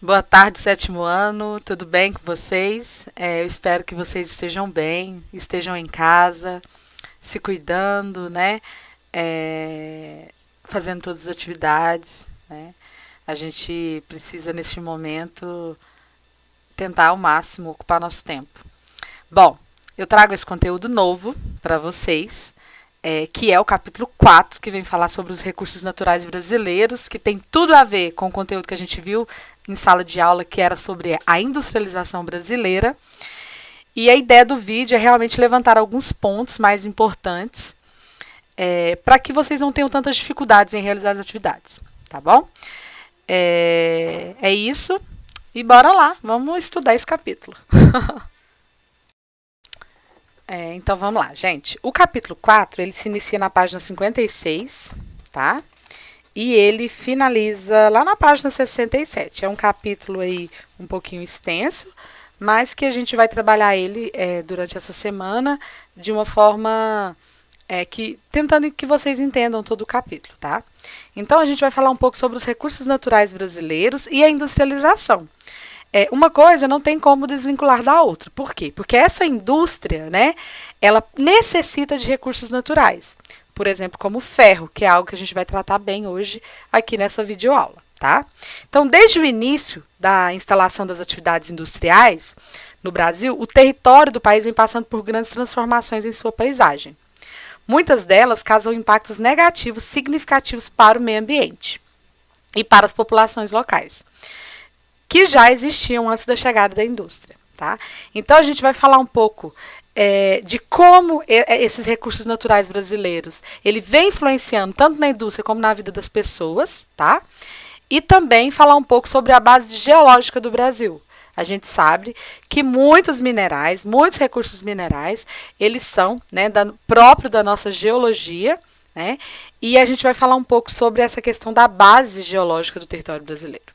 Boa tarde, sétimo ano, tudo bem com vocês? Eu espero que vocês estejam bem, estejam em casa, se cuidando, né? Fazendo todas as atividades, né? A gente precisa, neste momento, tentar ao máximo ocupar nosso tempo. Bom, eu trago esse conteúdo novo para vocês, que é o capítulo 4, que vem falar sobre os recursos naturais brasileiros, que tem tudo a ver com o conteúdo que a gente viu em sala de aula, que era sobre a industrialização brasileira. E a ideia do vídeo é realmente levantar alguns pontos mais importantes para que vocês não tenham tantas dificuldades em realizar as atividades, tá bom? É isso. E bora lá, vamos estudar esse capítulo. Então vamos lá, gente. O capítulo 4, ele se inicia na página 56, tá? E ele finaliza lá na página 67. É um capítulo aí um pouquinho extenso, mas que a gente vai trabalhar ele durante essa semana de uma forma tentando que vocês entendam todo o capítulo, tá? Então a gente vai falar um pouco sobre os recursos naturais brasileiros e a industrialização. Uma coisa não tem como desvincular da outra. Por quê? Porque essa indústria, né, ela necessita de recursos naturais. Por exemplo, como o ferro, que é algo que a gente vai tratar bem hoje aqui nessa videoaula, tá? Então, desde o início da instalação das atividades industriais no Brasil, o território do país vem passando por grandes transformações em sua paisagem. Muitas delas causam impactos negativos significativos para o meio ambiente e para as populações locais, que já existiam antes da chegada da indústria, tá? Então, a gente vai falar um pouco de como esses recursos naturais brasileiros ele vem influenciando tanto na indústria como na vida das pessoas, tá? E também falar um pouco sobre a base geológica do Brasil. A gente sabe que muitos minerais, muitos recursos minerais, eles são, né, próprio da nossa geologia, né? E a gente vai falar um pouco sobre essa questão da base geológica do território brasileiro.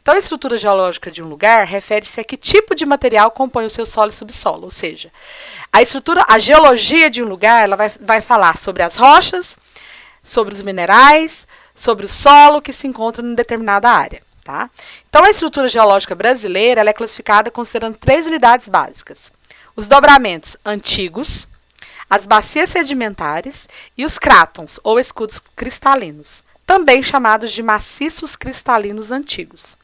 Então, a estrutura geológica de um lugar refere-se a que tipo de material compõe o seu solo e subsolo, ou seja, a geologia de um lugar ela vai falar sobre as rochas, sobre os minerais, sobre o solo que se encontra em determinada área, tá? Então, a estrutura geológica brasileira ela é classificada considerando 3 unidades básicas: os dobramentos antigos, as bacias sedimentares e os crátons, ou escudos cristalinos, também chamados de maciços cristalinos antigos.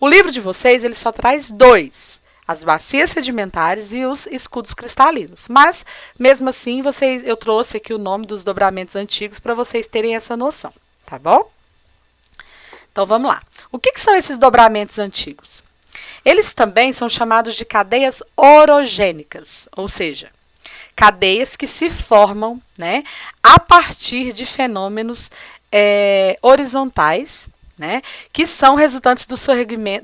O livro de vocês ele só traz 2, as bacias sedimentares e os escudos cristalinos. Mas, mesmo assim, eu trouxe aqui o nome dos dobramentos antigos para vocês terem essa noção, tá bom? Então, vamos lá. O que são esses dobramentos antigos? Eles também são chamados de cadeias orogênicas, ou seja, cadeias que se formam, né, a partir de fenômenos horizontais, né, que são resultantes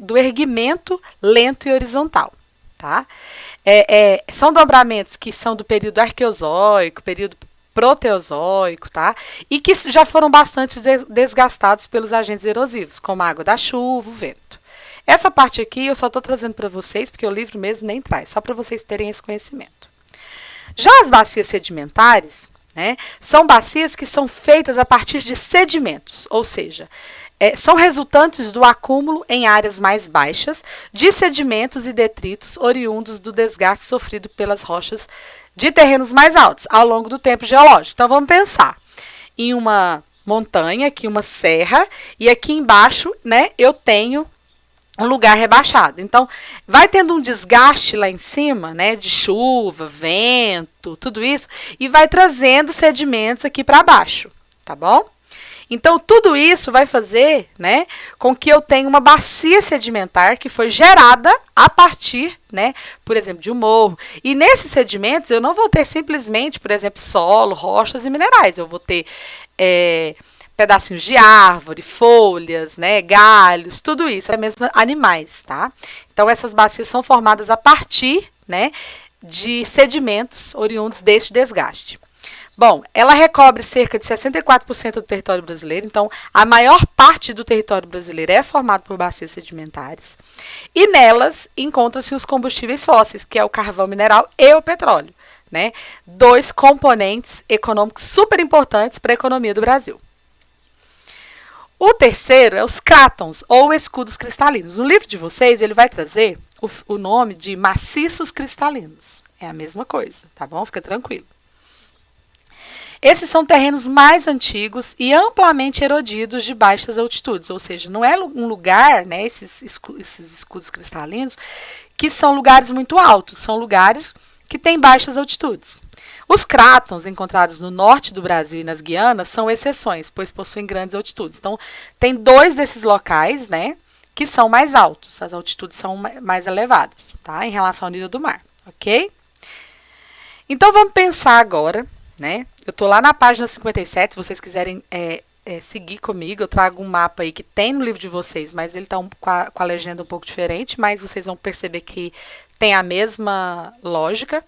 do erguimento lento e horizontal, tá? São dobramentos que são do período arqueozoico, período proteozoico, tá? E que já foram bastante desgastados pelos agentes erosivos, como a água da chuva, o vento. Essa parte aqui eu só estou trazendo para vocês, porque o livro mesmo nem traz, só para vocês terem esse conhecimento. Já as bacias sedimentares, né, são bacias que são feitas a partir de sedimentos, ou seja, são resultantes do acúmulo em áreas mais baixas de sedimentos e detritos oriundos do desgaste sofrido pelas rochas de terrenos mais altos ao longo do tempo geológico. Então, vamos pensar em uma montanha, aqui uma serra, e aqui embaixo, né, eu tenho um lugar rebaixado. Então, vai tendo um desgaste lá em cima, né, de chuva, vento, tudo isso, e vai trazendo sedimentos aqui para baixo, tá bom? Então, tudo isso vai fazer, né, com que eu tenha uma bacia sedimentar que foi gerada a partir, né, por exemplo, de um morro. E nesses sedimentos, eu não vou ter simplesmente, por exemplo, solo, rochas e minerais. Eu vou ter pedacinhos de árvore, folhas, né, galhos, tudo isso, mesmo animais, tá? Então, essas bacias são formadas a partir, né, de sedimentos oriundos deste desgaste. Bom, ela recobre cerca de 64% do território brasileiro, então a maior parte do território brasileiro é formado por bacias sedimentares. E nelas encontram-se os combustíveis fósseis, que é o carvão mineral e o petróleo, né? 2 componentes econômicos super importantes para a economia do Brasil. O terceiro é os crátons, ou escudos cristalinos. No livro de vocês, ele vai trazer o nome de maciços cristalinos. É a mesma coisa, tá bom? Fica tranquilo. Esses são terrenos mais antigos e amplamente erodidos de baixas altitudes, ou seja, não é um lugar, né, esses escudos cristalinos, que são lugares muito altos, são lugares que têm baixas altitudes. Os crátons encontrados no norte do Brasil e nas Guianas são exceções, pois possuem grandes altitudes. Então, tem 2 desses locais, né, que são mais altos, as altitudes são mais elevadas, tá, em relação ao nível do mar, ok? Então, vamos pensar agora, né, eu estou lá na página 57, se vocês quiserem seguir comigo, eu trago um mapa aí que tem no livro de vocês, mas ele está com a legenda um pouco diferente, mas vocês vão perceber que tem a mesma lógica.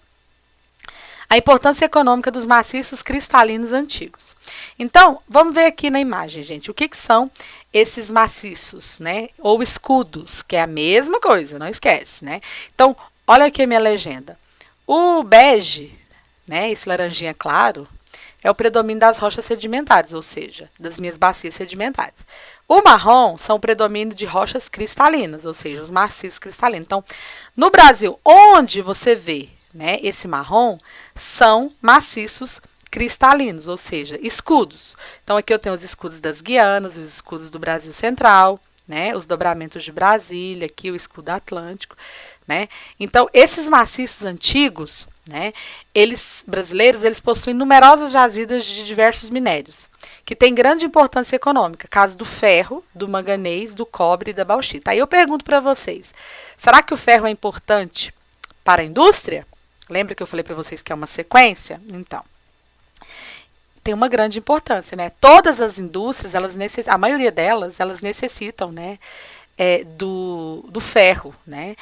A importância econômica dos maciços cristalinos antigos. Então, vamos ver aqui na imagem, gente, o que são esses maciços, né? Ou escudos, que é a mesma coisa, não esquece, né? Então, olha aqui a minha legenda. O bege, né, esse laranjinha claro, é o predomínio das rochas sedimentares, ou seja, das minhas bacias sedimentares. O marrom são o predomínio de rochas cristalinas, ou seja, os maciços cristalinos. Então, no Brasil, onde você vê, né, esse marrom, são maciços cristalinos, ou seja, escudos. Então, aqui eu tenho os escudos das Guianas, os escudos do Brasil Central, né, os dobramentos de Brasília, aqui o escudo atlântico, né? Então, esses maciços antigos, né, brasileiros, eles possuem numerosas jazidas de diversos minérios, que têm grande importância econômica, caso do ferro, do manganês, do cobre e da bauxita. Aí eu pergunto para vocês, será que o ferro é importante para a indústria? Lembra que eu falei para vocês que é uma sequência? Então, tem uma grande importância, né? Todas as indústrias, a maioria delas, elas necessitam, né, do ferro, né?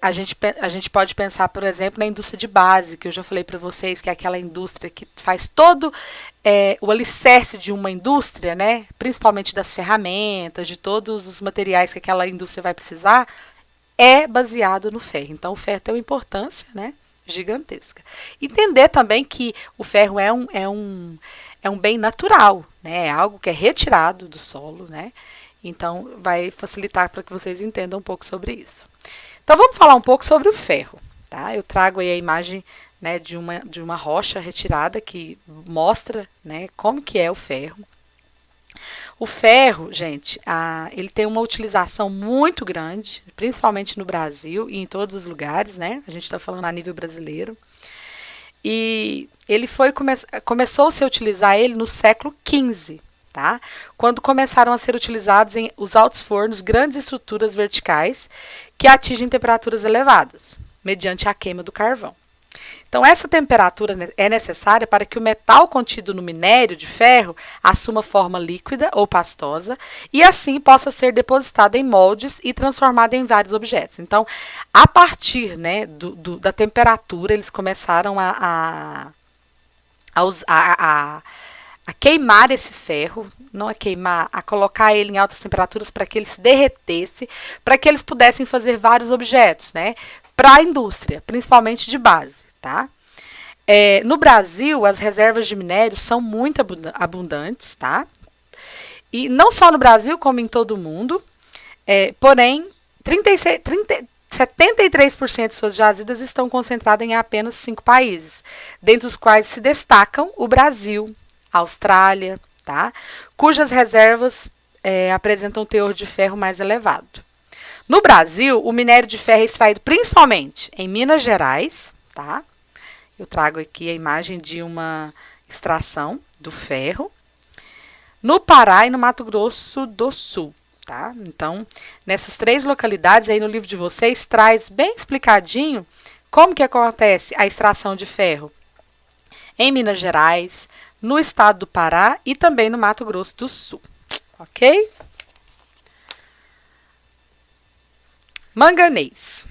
A gente pode pensar, por exemplo, na indústria de base, que eu já falei para vocês, que é aquela indústria que faz todo o alicerce de uma indústria, né? Principalmente das ferramentas, de todos os materiais que aquela indústria vai precisar, é baseado no ferro. Então, o ferro tem uma importância, né, gigantesca. Entender também que o ferro é um bem natural, né? É algo que é retirado do solo, né? Então, vai facilitar para que vocês entendam um pouco sobre isso. Então, vamos falar um pouco sobre o ferro, tá? Eu trago aí a imagem, né, de uma rocha retirada que mostra, né, como que é o ferro. O ferro, gente, ele tem uma utilização muito grande, principalmente no Brasil e em todos os lugares, né? A gente está falando a nível brasileiro. E ele começou-se a utilizar ele no século XV, tá? Quando começaram a ser utilizados em os altos fornos, grandes estruturas verticais que atingem temperaturas elevadas, mediante a queima do carvão. Então, essa temperatura é necessária para que o metal contido no minério de ferro assuma forma líquida ou pastosa e assim possa ser depositado em moldes e transformado em vários objetos. Então, a partir, né, da temperatura, eles começaram a queimar esse ferro, não a queimar, a colocar ele em altas temperaturas para que ele se derretesse, para que eles pudessem fazer vários objetos, né, para a indústria, principalmente de base, tá? No Brasil, as reservas de minério são muito abundantes, tá? E não só no Brasil, como em todo o mundo, porém, 73% de suas jazidas estão concentradas em apenas 5 países, dentre os quais se destacam o Brasil, a Austrália, tá? Cujas reservas apresentam um teor de ferro mais elevado. No Brasil, o minério de ferro é extraído principalmente em Minas Gerais, tá? Eu trago aqui a imagem de uma extração do ferro. No Pará e no Mato Grosso do Sul, tá? Então, nessas 3 localidades, aí no livro de vocês, traz bem explicadinho como que acontece a extração de ferro em Minas Gerais, no estado do Pará e também no Mato Grosso do Sul, ok? Manganês.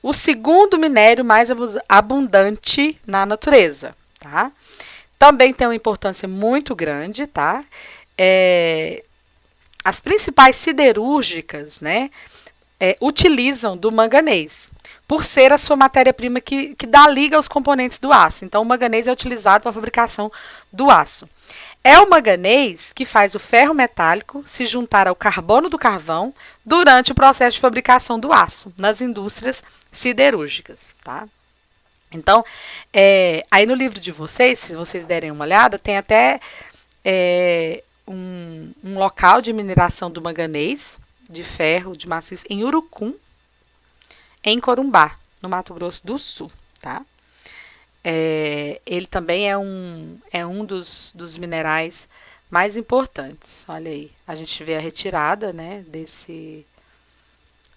O segundo minério mais abundante na natureza, tá? Também tem uma importância muito grande, tá? As principais siderúrgicas, né, utilizam do manganês, por ser a sua matéria-prima que dá liga aos componentes do aço. Então, o manganês é utilizado para a fabricação do aço. É o manganês que faz o ferro metálico se juntar ao carbono do carvão durante o processo de fabricação do aço, nas indústrias siderúrgicas, tá? Então, aí no livro de vocês, se vocês derem uma olhada, tem até um local de mineração do manganês, de ferro, de maciço, em Urucum, em Corumbá, no Mato Grosso do Sul, tá? Ele também é um dos minerais mais importantes. Olha aí, a gente vê a retirada, né,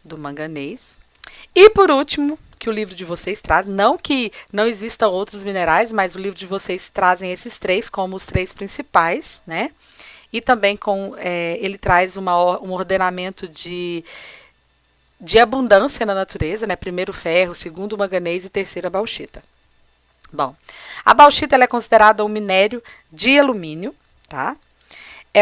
do manganês. E por último, que o livro de vocês traz, não que não existam outros minerais, mas o livro de vocês trazem esses três como os três principais, né? E também ele traz um ordenamento de abundância na natureza, né? Primeiro o ferro, segundo o manganês e terceiro a bauxita. Bom, a bauxita ela é considerada um minério de alumínio, tá?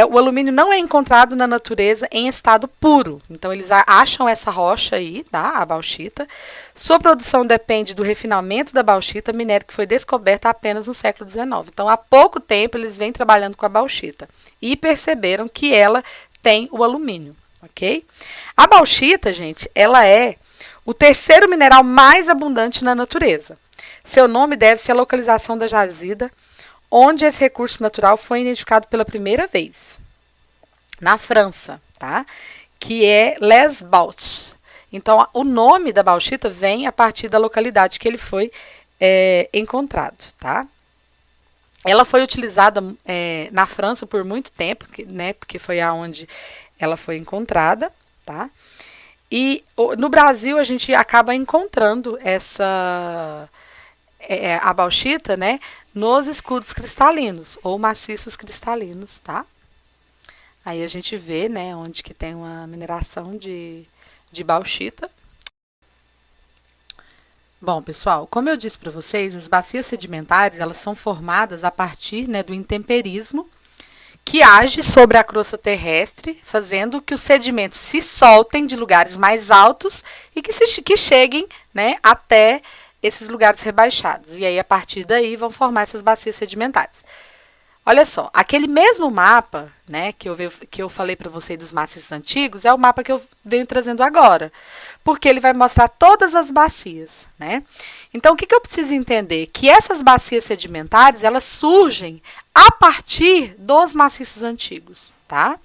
O alumínio não é encontrado na natureza em estado puro. Então, eles acham essa rocha aí, tá? A bauxita. Sua produção depende do refinamento da bauxita, minério que foi descoberto apenas no século XIX. Então, há pouco tempo, eles vêm trabalhando com a bauxita e perceberam que ela tem o alumínio, ok? A bauxita, gente, ela é o terceiro mineral mais abundante na natureza. Seu nome deve-se à localização da jazida, onde esse recurso natural foi identificado pela primeira vez, na França, tá? Que é Les Bauges. Então, o nome da bauxita vem a partir da localidade que ele foi encontrado, tá? Ela foi utilizada na França por muito tempo, né? Porque foi aonde ela foi encontrada, tá? E no Brasil a gente acaba encontrando a bauxita, né, nos escudos cristalinos ou maciços cristalinos, tá? Aí a gente vê, né, onde que tem uma mineração de bauxita. Bom, pessoal, como eu disse para vocês, as bacias sedimentares elas são formadas a partir, né, do intemperismo que age sobre a crosta terrestre, fazendo que os sedimentos se soltem de lugares mais altos e que cheguem, né, até esses lugares rebaixados. E aí, a partir daí, vão formar essas bacias sedimentares. Olha só, aquele mesmo mapa, né, que eu falei para vocês dos maciços antigos, é o mapa que eu venho trazendo agora, porque ele vai mostrar todas as bacias, né? Então, o que eu preciso entender? Que essas bacias sedimentares, elas surgem a partir dos maciços antigos, tá?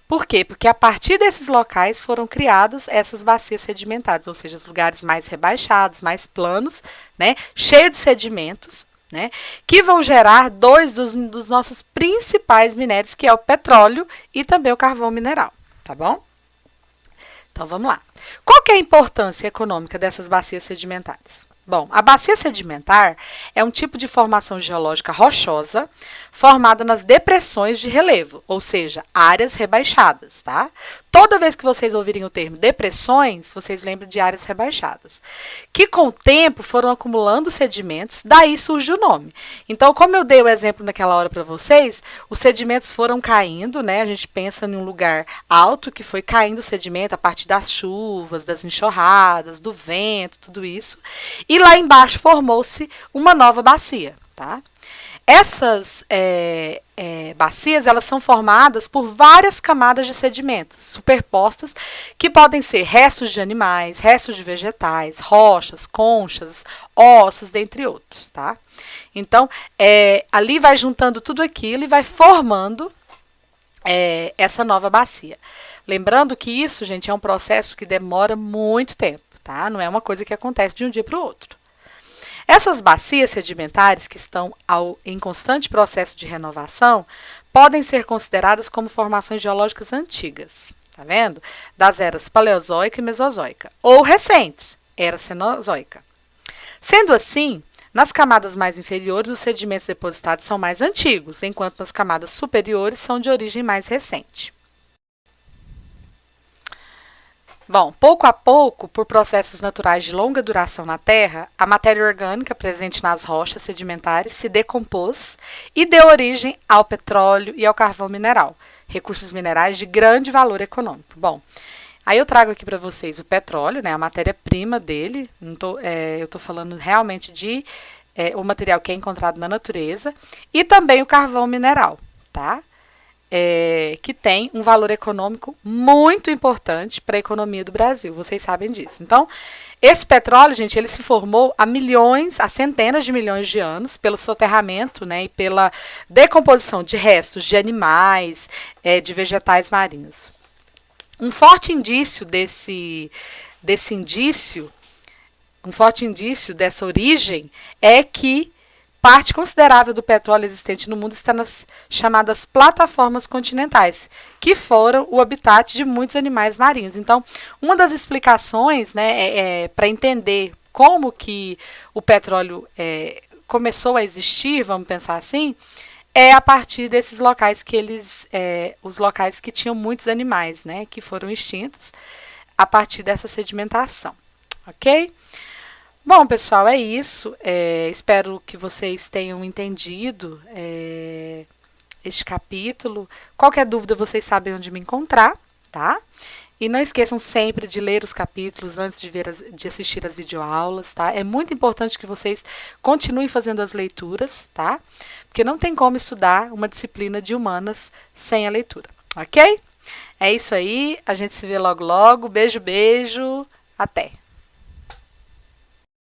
Por quê? Porque a partir desses locais foram criadas essas bacias sedimentares, ou seja, os lugares mais rebaixados, mais planos, né, cheios de sedimentos, né, que vão gerar dois dos nossos principais minérios, que é o petróleo e também o carvão mineral, tá bom? Então, vamos lá. Qual que é a importância econômica dessas bacias sedimentares? Bom, a bacia sedimentar é um tipo de formação geológica rochosa formada nas depressões de relevo, ou seja, áreas rebaixadas, tá? Toda vez que vocês ouvirem o termo depressões, vocês lembram de áreas rebaixadas, que com o tempo foram acumulando sedimentos, daí surge o nome. Então, como eu dei o exemplo naquela hora para vocês, os sedimentos foram caindo, né? A gente pensa em um lugar alto que foi caindo sedimento a partir das chuvas, das enxurradas, do vento, tudo isso. E lá embaixo formou-se uma nova bacia, tá? Essas bacias elas são formadas por várias camadas de sedimentos superpostas que podem ser restos de animais, restos de vegetais, rochas, conchas, ossos, dentre outros, tá? Então, ali vai juntando tudo aquilo e vai formando essa nova bacia. Lembrando que isso, gente, é um processo que demora muito tempo, tá? Não é uma coisa que acontece de um dia para o outro. Essas bacias sedimentares, que estão em constante processo de renovação, podem ser consideradas como formações geológicas antigas, tá vendo? Das eras paleozoica e mesozoica, ou recentes, era cenozoica. Sendo assim, nas camadas mais inferiores, os sedimentos depositados são mais antigos, enquanto nas camadas superiores são de origem mais recente. Bom, pouco a pouco, por processos naturais de longa duração na Terra, a matéria orgânica presente nas rochas sedimentares se decompôs e deu origem ao petróleo e ao carvão mineral, recursos minerais de grande valor econômico. Bom, Aí eu trago aqui para vocês o petróleo, né, a matéria-prima dele. Eu estou falando realmente de o material que é encontrado na natureza. E também o carvão mineral, tá? Que tem um valor econômico muito importante para a economia do Brasil. Vocês sabem disso. Então, esse petróleo, gente, ele se formou há centenas de milhões de anos, pelo soterramento, né, e pela decomposição de restos de animais, de vegetais marinhos. Um forte indício dessa origem é que parte considerável do petróleo existente no mundo está nas chamadas plataformas continentais, que foram o habitat de muitos animais marinhos. Então, uma das explicações, né, para entender como que o petróleo começou a existir, vamos pensar assim, é a partir desses locais os locais que tinham muitos animais, né, que foram extintos a partir dessa sedimentação, ok? Bom, pessoal, é isso. Espero que vocês tenham entendido este capítulo. Qualquer dúvida, vocês sabem onde me encontrar, tá? E não esqueçam sempre de ler os capítulos antes de assistir as videoaulas, tá? É muito importante que vocês continuem fazendo as leituras, tá? Porque não tem como estudar uma disciplina de humanas sem a leitura, ok? É isso aí. A gente se vê logo logo. Beijo, beijo. Até!